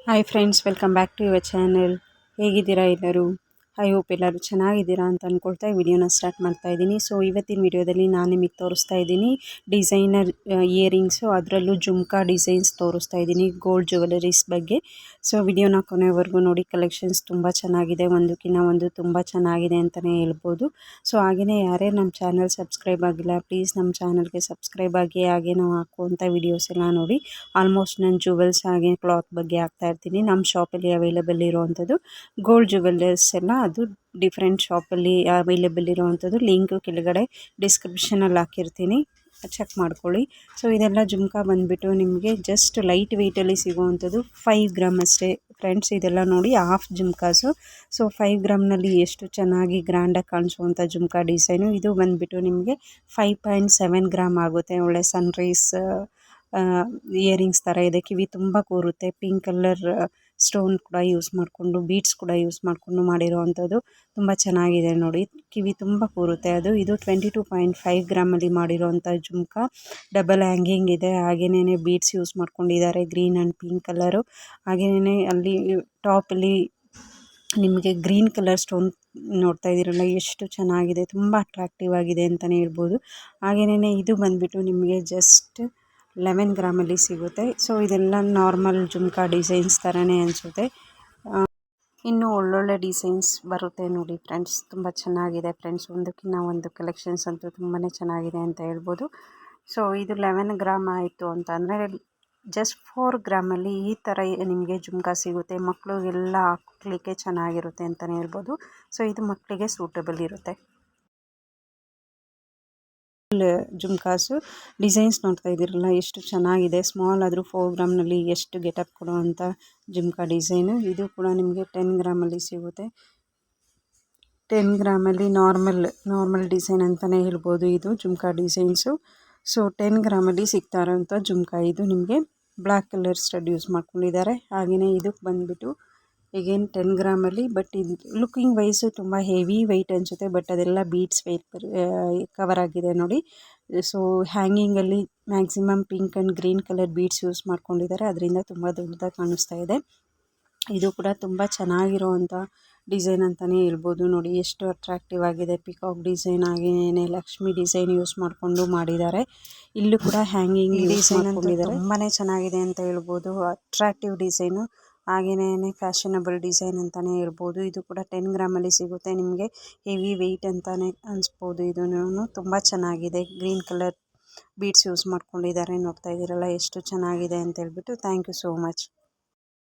Hi friends, welcome back to your channel. ಹೇಗಿದ್ದೀರಾ ಎಲ್ಲರೂ? I hope ಎಲ್ಲರೂ ಚೆನ್ನಾಗಿದ್ದೀರಾ ಅಂತ ಅಂದ್ಕೊಳ್ತಾ ವಿಡಿಯೋನ ಸ್ಟಾರ್ಟ್ ಮಾಡ್ತಾ ಇದ್ದೀನಿ. ಸೊ ಇವತ್ತಿನ ವಿಡಿಯೋದಲ್ಲಿ ನಾನು ನಿಮಗೆ ತೋರಿಸ್ತಾ ಇದ್ದೀನಿ ಡಿಸೈನರ್ ಇಯರಿಂಗ್ಸು, ಅದರಲ್ಲೂ ಜುಮ್ಕಾ ಡಿಸೈನ್ಸ್ ತೋರಿಸ್ತಾ ಇದ್ದೀನಿ, ಗೋಲ್ಡ್ ಜ್ಯುವೆಲರೀಸ್ ಬಗ್ಗೆ. ಸೊ ವಿಡಿಯೋನ ಕೊನೆವರೆಗೂ ನೋಡಿ. ಕಲೆಕ್ಷನ್ಸ್ ತುಂಬ ಚೆನ್ನಾಗಿದೆ, ಒಂದಕ್ಕಿಂತ ಒಂದು ತುಂಬ ಚೆನ್ನಾಗಿದೆ ಅಂತಲೇ ಹೇಳ್ಬೋದು. ಸೊ ಹಾಗೆಯೇ ಯಾರೇ ನಮ್ಮ ಚಾನಲ್ ಸಬ್ಸ್ಕ್ರೈಬ್ ಆಗಿಲ್ಲ, ಪ್ಲೀಸ್ ನಮ್ಮ ಚಾನಲ್ಗೆ ಸಬ್ಸ್ಕ್ರೈಬ್ ಆಗಿ. ಹಾಗೆ ನಾವು ಹಾಕುವಂಥ ವಿಡಿಯೋಸ್ ಎಲ್ಲ ನೋಡಿ. ಆಲ್ಮೋಸ್ಟ್ ನಾನು ಜುವೆಲ್ಸ್ ಹಾಗೆ ಕ್ಲಾತ್ ಬಗ್ಗೆ ಹಾಕ್ತಾ ಇರ್ತೀನಿ. ನಮ್ಮ ಶಾಪಲ್ಲಿ ಅವೈಲೇಬಲ್ ಇರೋವಂಥದ್ದು ಗೋಲ್ಡ್ ಜ್ಯುವೆಲ್ಲರ್ಸ್ ಎಲ್ಲ, ಅದು ಡಿಫ್ರೆಂಟ್ ಶಾಪಲ್ಲಿ ಅವೈಲೇಬಲ್ ಇರೋವಂಥದ್ದು. ಲಿಂಕ್ ಕೆಳಗಡೆ ಡಿಸ್ಕ್ರಿಪ್ಷನಲ್ಲಿ ಹಾಕಿರ್ತೀನಿ, ಚೆಕ್ ಮಾಡ್ಕೊಳ್ಳಿ. ಸೊ ಇದೆಲ್ಲ ಜುಮ್ಕಾ ಬಂದುಬಿಟ್ಟು ನಿಮಗೆ ಜಸ್ಟ್ ಲೈಟ್ ವೆಯ್ಟಲ್ಲಿ ಸಿಗುವಂಥದ್ದು 5 ಗ್ರಾಮ್ ಅಷ್ಟೇ ಫ್ರೆಂಡ್ಸ್. ಇದೆಲ್ಲ ನೋಡಿ ಹಾಫ್ ಜುಮ್ಕಾಸು. ಸೊ 5 ಗ್ರಾಮ್ನಲ್ಲಿ ಎಷ್ಟು ಚೆನ್ನಾಗಿ ಗ್ರ್ಯಾಂಡಾಗಿ ಕಾಣಿಸುವಂಥ ಜುಮ್ಕಾ ಡಿಸೈನು. ಇದು ಬಂದುಬಿಟ್ಟು ನಿಮಗೆ 5.7 ಗ್ರಾಮ್ ಆಗುತ್ತೆ. ಒಳ್ಳೆ ಸನ್ರೈಸ್ ಇಯರಿಂಗ್ಸ್ ಥರ ಇದೆ. ಕಿವಿ ತುಂಬ ಕೂರುತ್ತೆ. ಪಿಂಕ್ ಕಲರ್ ಸ್ಟೋನ್ ಕೂಡ ಯೂಸ್ ಮಾಡಿಕೊಂಡು, ಬೀಡ್ಸ್ ಕೂಡ ಯೂಸ್ ಮಾಡಿಕೊಂಡು ಮಾಡಿರೋವಂಥದ್ದು. ತುಂಬ ಚೆನ್ನಾಗಿದೆ ನೋಡಿ, ಕಿವಿ ತುಂಬ ಕೂರುತ್ತೆ ಅದು. ಇದು 22.5 ಗ್ರಾಮಲ್ಲಿ ಮಾಡಿರೋವಂಥ ಜುಮ್ಕಾ. ಡಬಲ್ ಹ್ಯಾಂಗಿಂಗ್ ಇದೆ, ಹಾಗೆಯೇ ಬೀಡ್ಸ್ ಯೂಸ್ ಮಾಡ್ಕೊಂಡಿದ್ದಾರೆ, ಗ್ರೀನ್ ಆ್ಯಂಡ್ ಪಿಂಕ್ ಕಲರು. ಹಾಗೆಯೇ ಅಲ್ಲಿ ಟಾಪಲ್ಲಿ ನಿಮಗೆ ಗ್ರೀನ್ ಕಲರ್ ಸ್ಟೋನ್ ನೋಡ್ತಾ ಇದ್ದೀರಲ್ಲ, ಎಷ್ಟು ಚೆನ್ನಾಗಿದೆ, ತುಂಬ ಅಟ್ರಾಕ್ಟಿವ್ ಆಗಿದೆ ಅಂತಲೇ ಹೇಳ್ಬೋದು. ಹಾಗೆಯೇ ಇದು ಬಂದುಬಿಟ್ಟು ನಿಮಗೆ ಜಸ್ಟ್ 11 ಗ್ರಾಮಲ್ಲಿ ಸಿಗುತ್ತೆ. ಸೊ ಇದೆಲ್ಲ ನಾರ್ಮಲ್ ಜುಮ್ಕಾ ಡಿಸೈನ್ಸ್ ಥರನೇ ಅನಿಸುತ್ತೆ. ಇನ್ನೂ ಒಳ್ಳೊಳ್ಳೆ ಡಿಸೈನ್ಸ್ ಬರುತ್ತೆ ನೋಡಿ ಫ್ರೆಂಡ್ಸ್. ತುಂಬ ಚೆನ್ನಾಗಿದೆ ಫ್ರೆಂಡ್ಸ್, ಒಂದಕ್ಕಿಂತ ಒಂದು ಕಲೆಕ್ಷನ್ಸ್ ಅಂತೂ ತುಂಬಾ ಚೆನ್ನಾಗಿದೆ ಅಂತ ಹೇಳ್ಬೋದು. ಸೊ ಇದು 11 ಗ್ರಾಮ್ ಆಯಿತು ಅಂತ ಅಂದರೆ ಜಸ್ಟ್ 4 ಗ್ರಾಮಲ್ಲಿ ಈ ಥರ ನಿಮಗೆ ಜುಮ್ಕಾ ಸಿಗುತ್ತೆ. ಮಕ್ಕಳಿಗೆಲ್ಲ ಹಾಕ್ಲಿಕ್ಕೆ ಚೆನ್ನಾಗಿರುತ್ತೆ ಅಂತಲೇ ಹೇಳ್ಬೋದು. ಸೊ ಇದು ಮಕ್ಕಳಿಗೆ ಸೂಟಬಲ್ ಇರುತ್ತೆ. ಜುಮ್ಕಾಸು ಡಿಸೈನ್ಸ್ ನೋಡ್ತಾ ಇದ್ದೀರಲ್ಲ, ಎಷ್ಟು ಚೆನ್ನಾಗಿದೆ. ಸ್ಮಾಲ್ ಆದರೂ 4 ಗ್ರಾಮ್ನಲ್ಲಿ ಎಷ್ಟು ಗೆಟಪ್ ಕೊಡುವಂಥ ಜುಮ್ಕಾ ಡಿಸೈನು. ಇದು ಕೂಡ ನಿಮಗೆ 10 ಗ್ರಾಮಲ್ಲಿ ಸಿಗುತ್ತೆ. 10 ಗ್ರಾಮಲ್ಲಿ ನಾರ್ಮಲ್ ಡಿಸೈನ್ ಅಂತಲೇ ಹೇಳ್ಬೋದು ಇದು ಜುಮ್ಕಾ ಡಿಸೈನ್ಸು. ಸೊ 10 ಗ್ರಾಮಲ್ಲಿ ಸಿಗ್ತಾ ಇರೋಂಥ ಜುಮ್ಕಾ ಇದು. ನಿಮಗೆ ಬ್ಲ್ಯಾಕ್ ಕಲರ್ ಸ್ಟಡ್ ಯೂಸ್ ಮಾಡ್ಕೊಂಡಿದ್ದಾರೆ. ಹಾಗೆಯೇ ಇದಕ್ಕೆ ಬಂದುಬಿಟ್ಟು ಈಗೇನು 10 ಗ್ರಾಮಲ್ಲಿ, ಬಟ್ ಇದು ಲುಕ್ಕಿಂಗ್ ವೈಸು ತುಂಬ ಹೆವಿ ವೆಯ್ಟ್ ಅನಿಸುತ್ತೆ, ಬಟ್ ಅದೆಲ್ಲ ಬೀಡ್ಸ್ ವೆಯ್ಟ್ ಕವರ್ ಆಗಿದೆ ನೋಡಿ. ಸೊ ಹ್ಯಾಂಗಿಂಗಲ್ಲಿ maximum pink and green colour beads use ಮಾಡ್ಕೊಂಡಿದ್ದಾರೆ, ಅದರಿಂದ ತುಂಬ ದೊಡ್ಡದಾಗಿ ಕಾಣಿಸ್ತಾ ಇದೆ. ಇದು ಕೂಡ ತುಂಬ ಚೆನ್ನಾಗಿರುವಂಥ ಡಿಸೈನ್ ಅಂತಲೇ ಹೇಳ್ಬೋದು. ನೋಡಿ ಎಷ್ಟು ಅಟ್ರಾಕ್ಟಿವ್ ಆಗಿದೆ. ಪಿಕಾಕ್ ಡಿಸೈನ್ ಹಾಗೆಯೇ ಲಕ್ಷ್ಮಿ ಡಿಸೈನ್ ಯೂಸ್ ಮಾಡಿಕೊಂಡು ಮಾಡಿದ್ದಾರೆ. ಇಲ್ಲೂ ಕೂಡ ಹ್ಯಾಂಗಿಂಗ್ ಡಿಸೈನ್ ಮಾಡ್ಕೊಂಡಿದ್ದಾರೆ. ತುಂಬಾ ಚೆನ್ನಾಗಿದೆ ಅಂತ ಹೇಳ್ಬೋದು. ಅಟ್ರಾಕ್ಟಿವ್ ಡಿಸೈನು, ಹಾಗೆಯೇ ಫ್ಯಾಷನಬಲ್ ಡಿಸೈನ್ ಅಂತಲೇ ಹೇಳ್ಬೋದು. ಇದು ಕೂಡ 10 ಗ್ರಾಮಲ್ಲಿ ಸಿಗುತ್ತೆ. ನಿಮಗೆ ಹೆವಿ ವೆಯ್ಟ್ ಅಂತಲೇ ಅನಿಸ್ಬೋದು. ಇದೂ ತುಂಬ ಚೆನ್ನಾಗಿದೆ. ಗ್ರೀನ್ ಕಲರ್ ಬೀಡ್ಸ್ ಯೂಸ್ ಮಾಡ್ಕೊಂಡಿದ್ದಾರೆ, ನೋಡ್ತಾ ಇದ್ದೀರಲ್ಲ ಎಷ್ಟು ಚೆನ್ನಾಗಿದೆ ಅಂತ ಹೇಳ್ಬಿಟ್ಟು. Thank you so much.